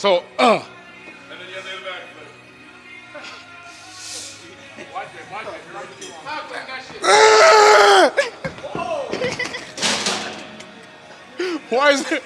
So, And then you have the back flip. Watch it. You're right too long. How quick that shit? why is it?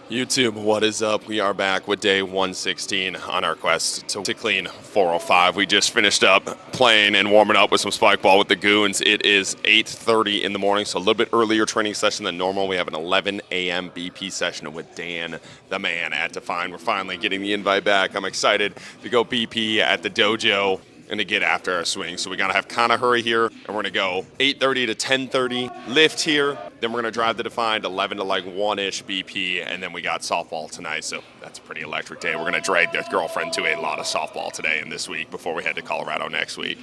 YouTube, what is up? We are back with day 116 on our quest to clean 405. We just finished up playing and warming up with some spikeball with the goons. It is 8:30 in the morning, so a little bit earlier training session than normal. We have an 11 a.m. BP session with Dan, the man, at Define. We're finally getting the invite back. I'm excited to go BP at the dojo and to get after our swing. So we gotta have kind of hurry here, and we're gonna go 8:30 to 10:30 lift here. Then we're gonna drive to Defined 11 to like 1-ish BP, and then we got softball tonight. So that's a pretty electric day. We're gonna drag the girlfriend to a lot of softball today and this week before we head to Colorado next week.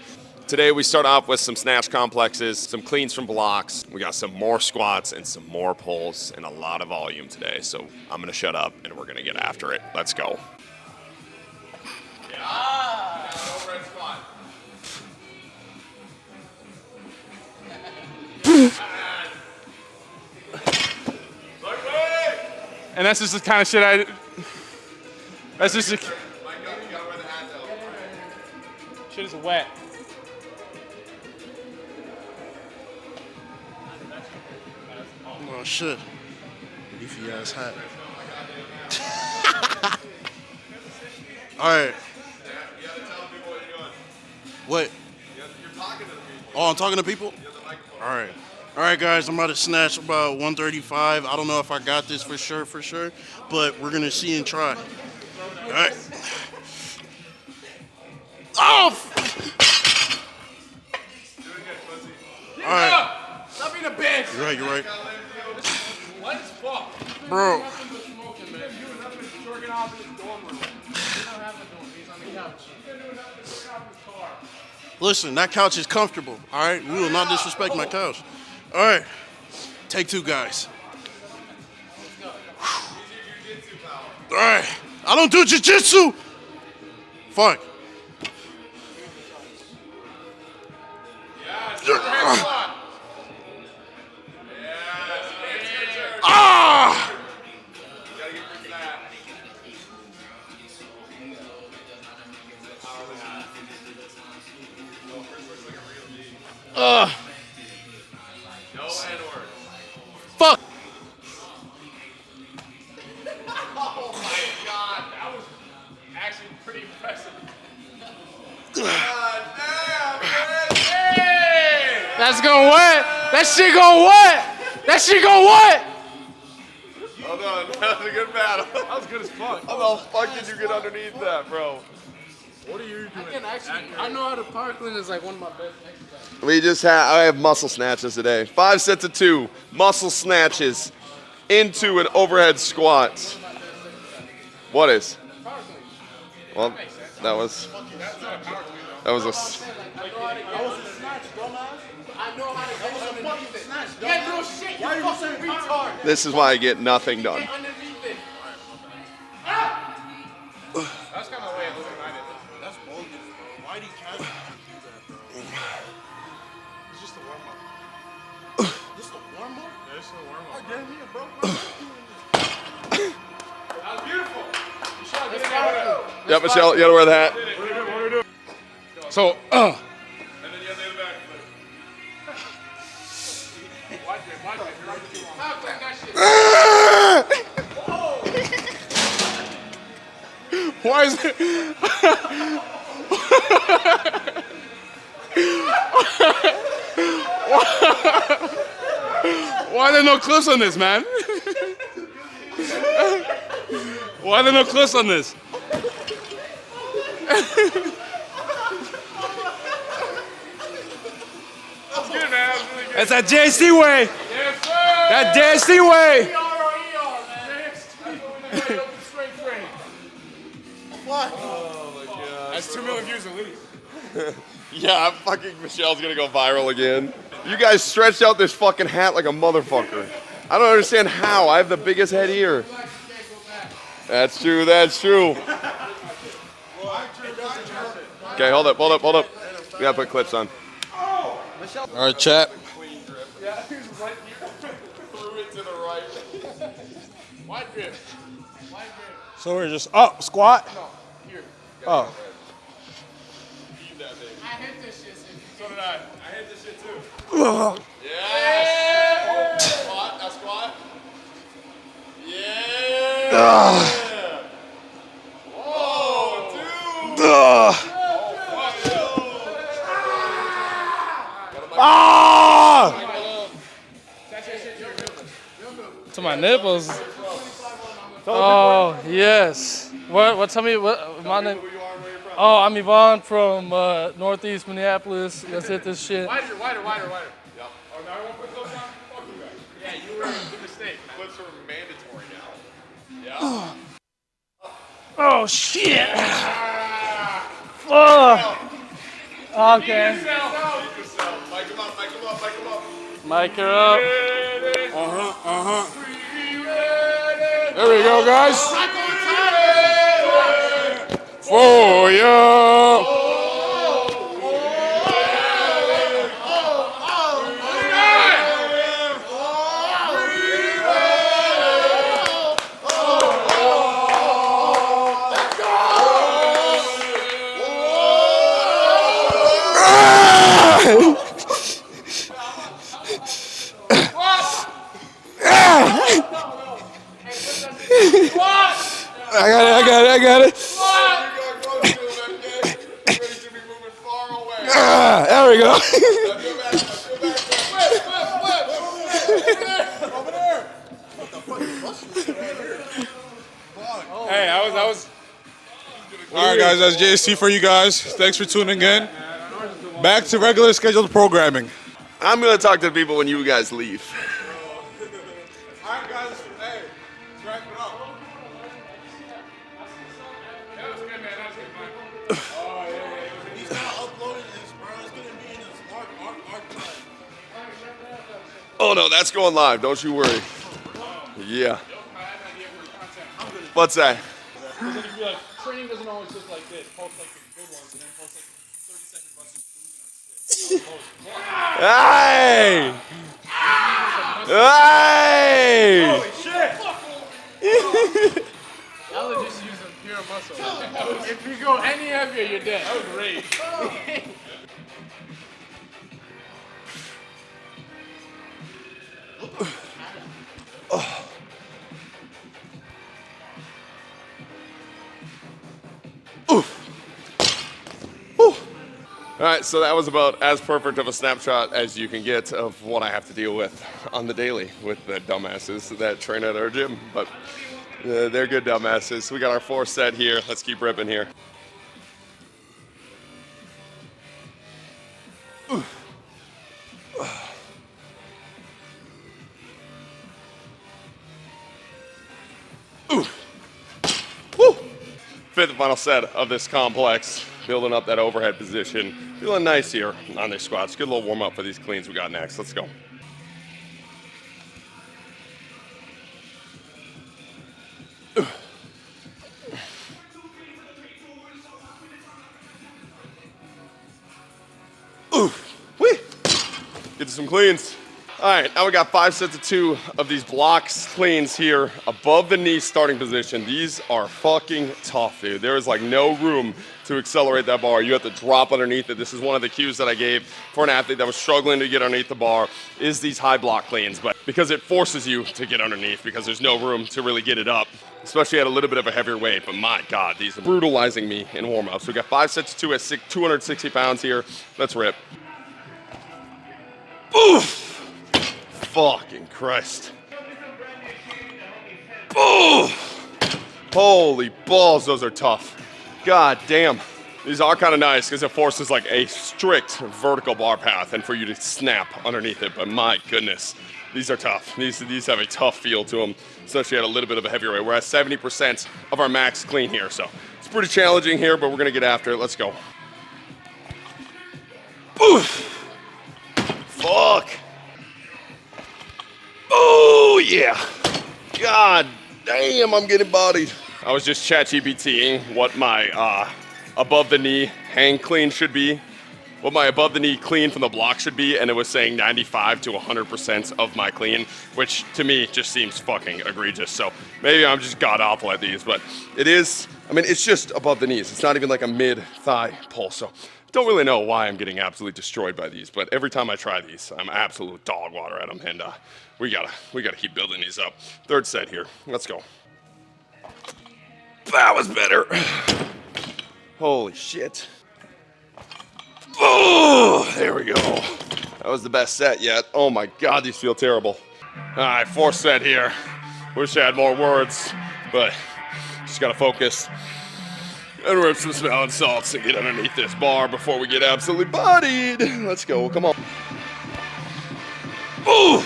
Today we start off with some snatch complexes, some cleans from blocks. We got some more squats and some more pulls and a lot of volume today. So I'm gonna shut up and we're gonna get after it. Let's go. And that's just the kind of shit that's just the shit is wet. Oh shit. Leafy ass hat. Alright. What? Oh, I'm talking to people? Alright. Alright guys, I'm about to snatch about 135. I don't know if I got this for sure, but we're gonna see and try. Alright. Oh! Alright. Stop being a bitch. You're right. What is fuck? Bro. Listen, that couch is comfortable, all right? We will not disrespect my couch. All right, take two, guys. All right, I don't do jiu-jitsu. Fuck. Ah! No N-word. Fuck. Oh my god, that was actually pretty impressive. God damn, man. Hey! That's gonna what? That shit gonna what? That shit gonna what? Hold on, that was a good battle. That was good as fuck. How the fuck did you get underneath that, bro? What are you doing? I know how to power clean is like one of my best exercises. I have muscle snatches today. 5 sets of 2 muscle snatches into an overhead squat. What is? Well, that was a. I know how to go underneath it. Yeah, no shit, you fucking retard. This is why I get nothing done. Get underneath it. That's kind of the way it looks like I did. That's bogus, bro. Why do you catch do that, bro? It's just a warm-up. Just a warm-up? Yeah, it's a warm-up. Damn yeah, bro. That was beautiful. Michelle, get in there. Yep, Michelle, you gotta wear the hat. What are we doing? So, And then you have the back flip. Watch it. You're right too long. How quick that shit? why is it? Why are there no clips on this, man? Why are there no clips on this? That's good, man. That was really good. That's that JC way. Yes, sir. That JC way. ER, man. Straight train. What? That's 2 million views at least. Yeah, fucking Michelle's gonna go viral again. You guys stretched out this fucking hat like a motherfucker. I don't understand how. I have the biggest head here. That's true. Okay, hold up. We gotta put clips on. All right, chat. Yeah, he was right here. Threw it to the right. Wide grip. So we're just up, squat. No, here. Oh. Keep that baby. I hit this shit. So did I. I hit this shit too. Ugh. Yes! Squat, now squat. Yeah! Whoa, dude! Ah! To my nipples. Oh yes. What? Tell me what my name. Oh, I'm Yvonne from Northeast Minneapolis. Let's hit this shit. Wider. Yep. Oh, now I won't put those on? Fuck you guys. Yeah, you were a mistake. Clips are mandatory now. Yeah. Oh shit. Fuck. Okay. Keep yourself. Mic him up. Mic her up. There we go, guys. For ya. I got it. There we go. Hey, I was. All right, guys, that's JST for you guys. Thanks for tuning in. Back to regular scheduled programming. I'm gonna talk to people when you guys leave. All right, guys. Hey, let's wrap it up. That was good, man. That was good, man. He's not uploading this, bro. It's gonna be in his archive. Oh no, that's going live. Don't you worry. Yeah. What's that? Training doesn't always look like this. Post like the good ones and then post like 30-second buses. Hey! Hey! Y'all are just using pure muscle. If you go any heavier, you're dead. That was great. All right, so that was about as perfect of a snapshot as you can get of what I have to deal with on the daily with the dumbasses that train at our gym. But they're good dumbasses. We got our fourth set here. Let's keep ripping here. Fifth and final set of this complex. Building up that overhead position. Feeling nice here on these squats. Good little warm up for these cleans we got next. Let's go. Get to some cleans. All right, now we got 5 sets of 2 of these blocks cleans here above the knee starting position. These are fucking tough, dude. There is like no room to accelerate that bar. You have to drop underneath it. This is one of the cues that I gave for an athlete that was struggling to get underneath the bar is these high block cleans, but because it forces you to get underneath because there's no room to really get it up, especially at a little bit of a heavier weight. But my God, these are brutalizing me in warm-ups. We got 5 sets of 2 at 260 pounds here. Let's rip. Oof! Fucking Christ. Oh! Holy balls, those are tough. God damn. These are kind of nice because it forces like a strict vertical bar path and for you to snap underneath it, but my goodness, these are tough. These have a tough feel to them, especially at a little bit of a heavier weight. We're at 70% of our max clean here, so it's pretty challenging here, but we're gonna get after it. Let's go. Oof! Fuck! Oh, yeah. God damn, I'm getting bodied. I was just ChatGPTing what my above the knee hang clean should be. what my above the knee clean from the block should be, and it was saying 95 to 100% of my clean, which to me just seems fucking egregious. So maybe I'm just god awful at these, but it is, I mean, it's just above the knees. It's not even like a mid-thigh pull, so don't really know why I'm getting absolutely destroyed by these, but every time I try these, I'm absolute dog water at them, and we gotta keep building these up. Third set here, let's go. That was better. Holy shit. Oh, there we go. That was the best set yet. Oh my God, these feel terrible. All right, fourth set here. Wish I had more words, but just gotta focus and rip some smelling salts and get underneath this bar before we get absolutely bodied. Let's go, come on. Oh!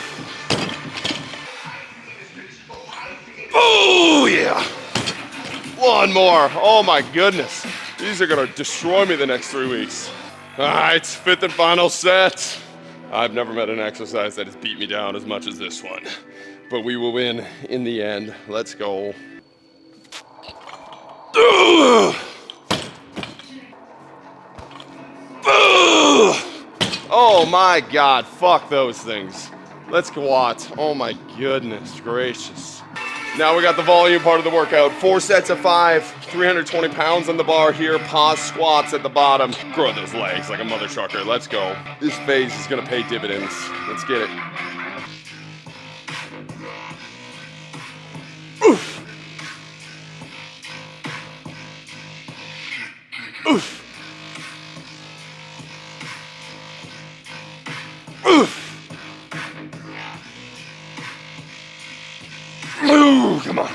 Oh, yeah. One more. Oh my goodness. These are gonna destroy me the next 3 weeks. All right, fifth and final set. I've never met an exercise that has beat me down as much as this one, but we will win in the end. Let's go. Oh my God, fuck those things. Let's squat. Oh my goodness gracious. Now we got the volume part of the workout. 4 sets of 5, 320 pounds on the bar here. Pause squats at the bottom. Grow those legs like a mother trucker. Let's go. This phase is gonna pay dividends. Let's get it. Oof. Oof. Oof. Ooh, come on.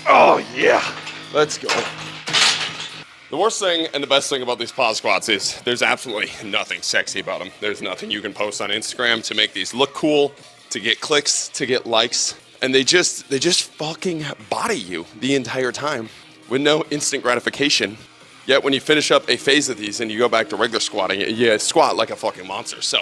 Oh, yeah. Let's go. The worst thing and the best thing about these pause squats is there's absolutely nothing sexy about them. There's nothing you can post on Instagram to make these look cool, to get clicks, to get likes. And they just fucking body you the entire time with no instant gratification. Yet when you finish up a phase of these and you go back to regular squatting, you squat like a fucking monster. So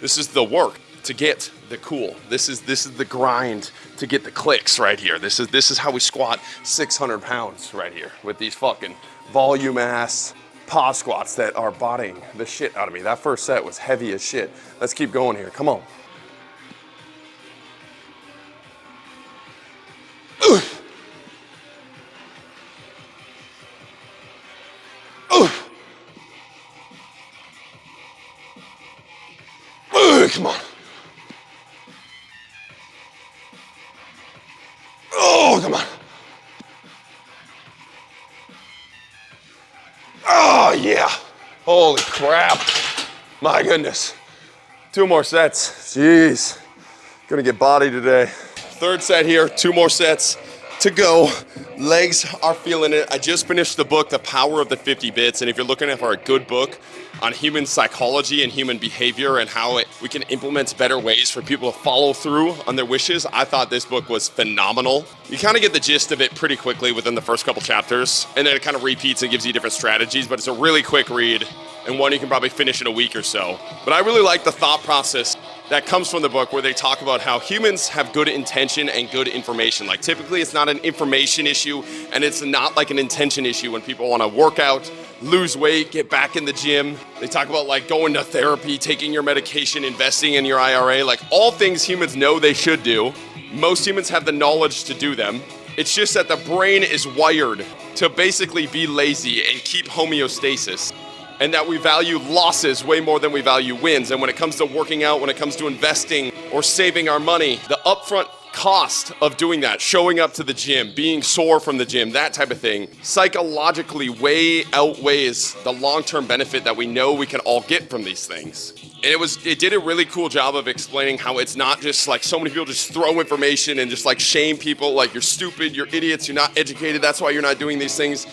this is the work to get the cool. This is the grind to get the clicks right here. This is how we squat 600 pounds right here with these fucking volume ass pause squats that are bodying the shit out of me. That first set was heavy as shit. Let's keep going here. Come on. Come on. Oh, come on. Oh, yeah. Holy crap. My goodness. 2 more sets. Jeez. Gonna get bodied today. Third set here, 2 more sets to go. Legs are feeling it. I just finished the book, The Power of the 50 Bits, and if you're looking for a good book on human psychology and human behavior and how we can implement better ways for people to follow through on their wishes, I thought this book was phenomenal. You kind of get the gist of it pretty quickly within the first couple chapters, and then it kind of repeats and gives you different strategies, but it's a really quick read and one you can probably finish in a week or so. But I really like the thought process that comes from the book where they talk about how humans have good intention and good information. Like typically it's not an information issue and it's not like an intention issue when people want to work out, lose weight, get back in the gym. They talk about like going to therapy, taking your medication, investing in your IRA, like all things humans know they should do. Most humans have the knowledge to do them. It's just that the brain is wired to basically be lazy and keep homeostasis, and that we value losses way more than we value wins. And when it comes to working out, when it comes to investing or saving our money, the upfront cost of doing that, showing up to the gym, being sore from the gym, that type of thing, psychologically way outweighs the long-term benefit that we know we can all get from these things. And it did a really cool job of explaining how it's not just like so many people just throw information and just like shame people like you're stupid, you're idiots, you're not educated, that's why you're not doing these things.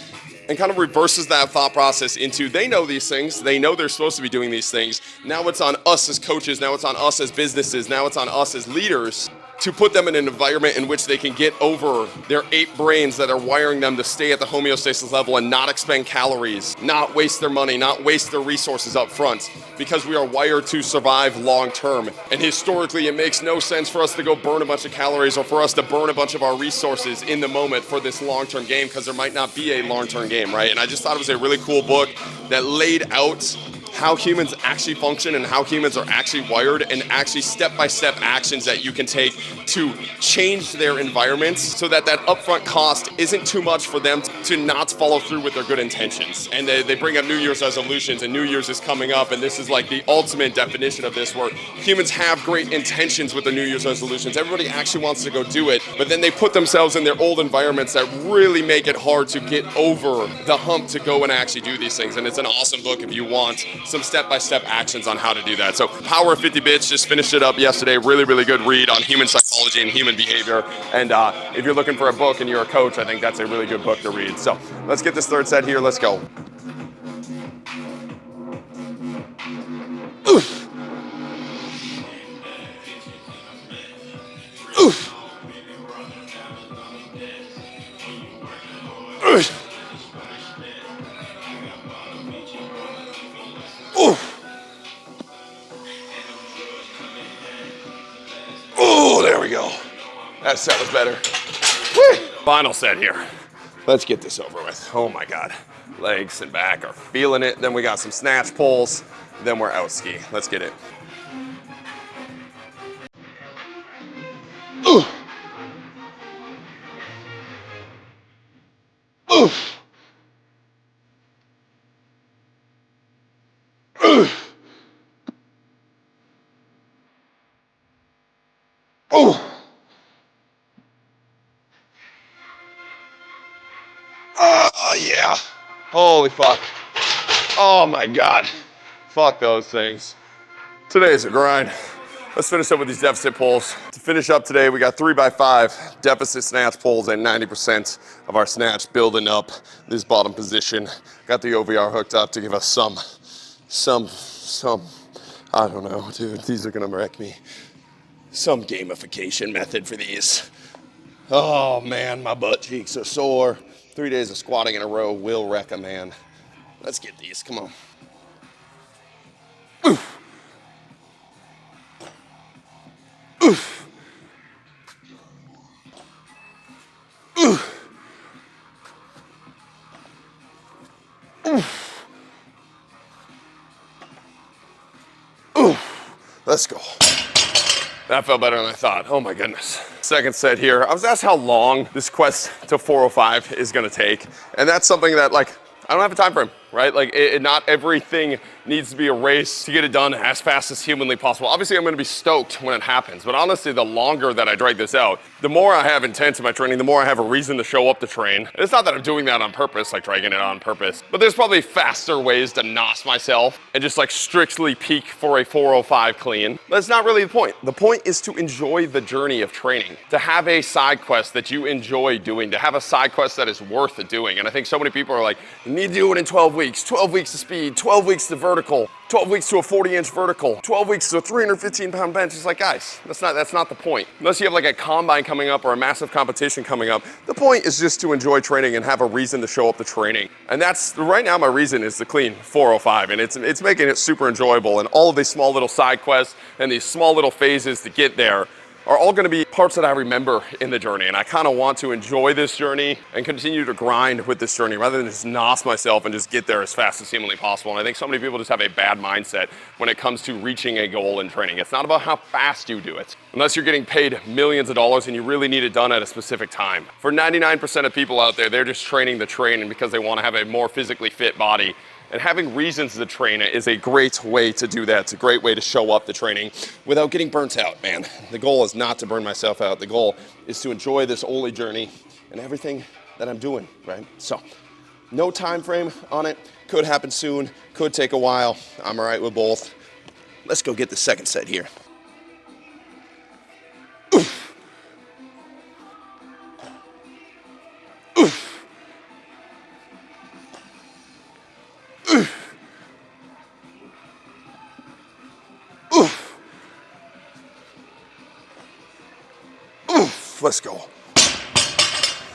And kind of reverses that thought process into they know these things, they know they're supposed to be doing these things. Now it's on us as coaches, now it's on us as businesses, now it's on us as leaders to put them in an environment in which they can get over their 8 brains that are wiring them to stay at the homeostasis level and not expend calories, not waste their money, not waste their resources up front, because we are wired to survive long term. And historically, it makes no sense for us to go burn a bunch of calories or for us to burn a bunch of our resources in the moment for this long-term game, because there might not be a long-term game, right? And I just thought it was a really cool book that laid out how humans actually function and how humans are actually wired, and actually step-by-step actions that you can take to change their environments so that that upfront cost isn't too much for them to not follow through with their good intentions. And they bring up New Year's resolutions, and New Year's is coming up, and this is like the ultimate definition of this, where humans have great intentions with their New Year's resolutions. Everybody actually wants to go do it, but then they put themselves in their old environments that really make it hard to get over the hump to go and actually do these things. And it's an awesome book if you want some step-by-step actions on how to do that. So Power of 50 Bits, just finished it up yesterday. Really, really good read on human psychology and human behavior. And if you're looking for a book and you're a coach, I think that's a really good book to read. So let's get this third set here. Let's go. Oof. Oof. Oof. Oh, there we go. That set was better. Woo. Final set here. Let's get this over with. Oh my God. Legs and back are feeling it. Then we got some snatch pulls. Then we're out ski. Let's get it. Ooh. Ooh. Ooh. Oh. Oh, yeah. Holy fuck. Oh my God. Fuck those things. Today's a grind. Let's finish up with these deficit pulls. To finish up today, we got 3x5 deficit snatch pulls and 90% of our snatch building up this bottom position. Got the OVR hooked up to give us some, I don't know, dude, these are gonna wreck me. Some gamification method for these. Oh man, my butt cheeks are sore. 3 days of squatting in a row will wreck a man. Let's get these, come on. Oof. Oof. Oof. Oof. Oof. Let's go. That felt better than I thought. Oh my goodness. Second set here. I was asked how long this quest to 405 is gonna take. And that's something that, like, I don't have a time frame, right? Like, not everything needs to be a race to get it done as fast as humanly possible. Obviously, I'm gonna be stoked when it happens, but honestly, the longer that I drag this out, the more I have intent in my training, the more I have a reason to show up to train. And it's not that I'm doing that on purpose, like dragging it on purpose, but there's probably faster ways to nos myself and just like strictly peak for a 405 clean. That's not really the point. The point is to enjoy the journey of training, to have a side quest that you enjoy doing, to have a side quest that is worth doing. And I think so many people are like, you need to do it in 12 weeks, 12 weeks to speed, 12 weeks to vertical, 12 weeks to a 40-inch vertical, 12 weeks to a 315-pound bench. It's like, guys, that's not the point. Unless you have like a combine coming up or a massive competition coming up, the point is just to enjoy training and have a reason to show up to training. And that's, right now my reason is to clean 405, and it's making it super enjoyable. And all of these small little side quests and these small little phases to get there are all gonna be parts that I remember in the journey. And I kinda want to enjoy this journey and continue to grind with this journey rather than just nos myself and just get there as fast as humanly possible. And I think so many people just have a bad mindset when it comes to reaching a goal in training. It's not about how fast you do it, unless you're getting paid millions of dollars and you really need it done at a specific time. For 99% of people out there, they're just training the train and because they wanna have a more physically fit body. And having reasons to train is a great way to do that. It's a great way to show up the training without getting burnt out, man. The goal is not to burn myself out. The goal is to enjoy this Oli journey and everything that I'm doing, right? So, no time frame on it. Could happen soon, could take a while. I'm all right with both. Let's go get the second set here. Oof. Oof. Oof. Oof. Let's go.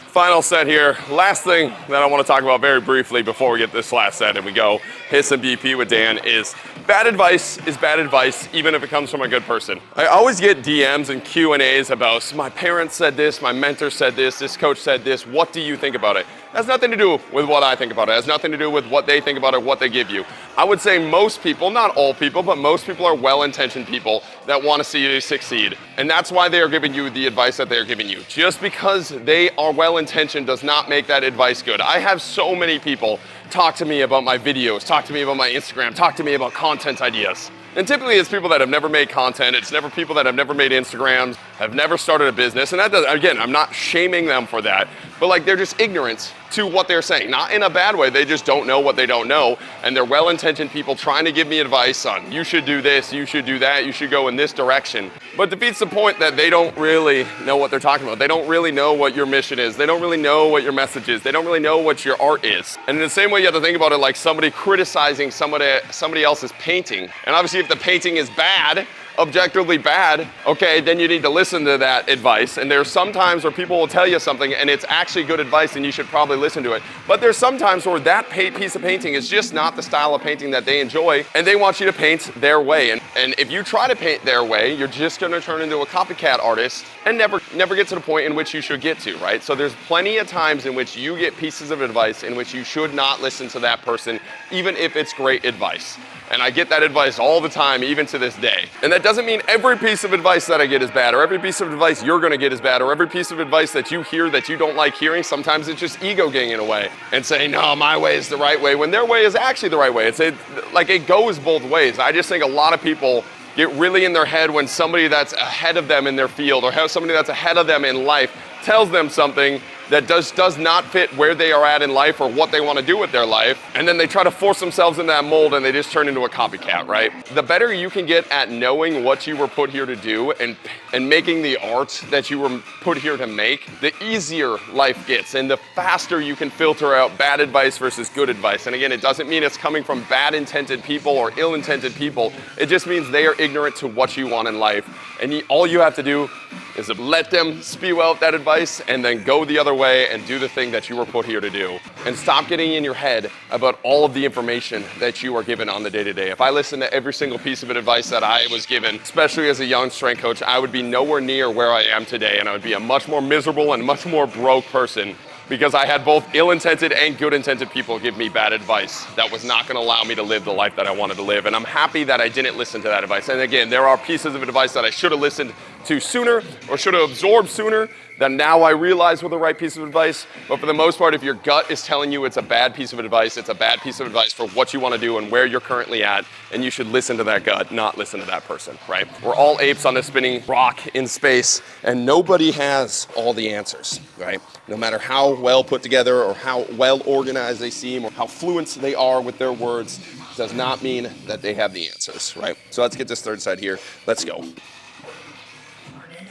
Final set here. Last thing that I want to talk about very briefly before we get this last set and we go hit some BP with Dan is bad advice is bad advice, even if it comes from a good person. I always get DMs and Q&As about, my parents said this, my mentor said this coach said this, what do you think about it? It has nothing to do with what I think about it. It has nothing to do with what they think about it, what they give you. I would say most people, not all people, but most people are well-intentioned people that want to see you succeed. And that's why they are giving you the advice that they are giving you. Just because they are well-intentioned does not make that advice good. I have so many people talk to me about my videos, talk to me about my Instagram, talk to me about content ideas. And typically it's people that have never made content, it's never people that have never made Instagrams, have never started a business, and that does, again, I'm not shaming them for that, but like they're just ignorant to what they're saying. Not in a bad way, they just don't know what they don't know, and they're well-intentioned people trying to give me advice on, you should do this, you should do that, you should go in this direction. But defeats the point that they don't really know what they're talking about. They don't really know what your mission is. They don't really know what your message is. They don't really know what your art is. And in the same way, you have to think about it like somebody criticizing somebody else's painting. And obviously if the painting is bad, objectively bad, okay, then you need to listen to that advice. And there's some times where people will tell you something and it's actually good advice and you should probably listen to it. But there's some times where that piece of painting is just not the style of painting that they enjoy and they want you to paint their way. And if you try to paint their way, you're just gonna turn into a copycat artist and never get to the point in which you should get to, right? So there's plenty of times in which you get pieces of advice in which you should not listen to that person, even if it's great advice. And I get that advice all the time, even to this day. And that doesn't mean every piece of advice that I get is bad, or every piece of advice you're gonna get is bad, or every piece of advice that you hear that you don't like hearing. Sometimes it's just ego getting in a way and saying, no, my way is the right way, when their way is actually the right way. It goes both ways. I just think a lot of people get really in their head when somebody that's ahead of them in their field, or somebody that's ahead of them in life tells them something that does not fit where they are at in life or what they want to do with their life, and then they try to force themselves in that mold and they just turn into a copycat, right? The better you can get at knowing what you were put here to do and making the art that you were put here to make, the easier life gets and the faster you can filter out bad advice versus good advice. And again, it doesn't mean it's coming from bad-intended people or ill-intended people. It just means they are ignorant to what you want in life. And all you have to do is let them spew out that advice and then go the other way and do the thing that you were put here to do. And stop getting in your head about all of the information that you are given on the day-to-day. If I listened to every single piece of advice that I was given, especially as a young strength coach, I would be nowhere near where I am today, and I would be a much more miserable and much more broke person, because I had both ill-intended and good-intended people give me bad advice that was not gonna allow me to live the life that I wanted to live. And I'm happy that I didn't listen to that advice. And again, there are pieces of advice that I should have listened to sooner or should have absorbed sooner that now I realize were the right piece of advice. But for the most part, if your gut is telling you it's a bad piece of advice, it's a bad piece of advice for what you wanna do and where you're currently at, and you should listen to that gut, not listen to that person, right? We're all apes on a spinning rock in space, and nobody has all the answers, right? No matter how well put together or how well organized they seem or how fluent they are with their words, does not mean that they have the answers, right? So let's get this third side here. Let's go.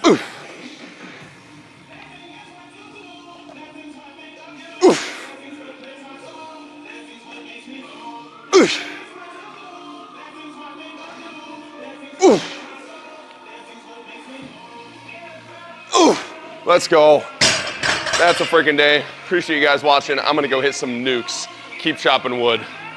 Oof. Oof. Oof. Oof. Oof. Let's go. That's a freaking day. Appreciate you guys watching. I'm gonna go hit some nukes. Keep chopping wood.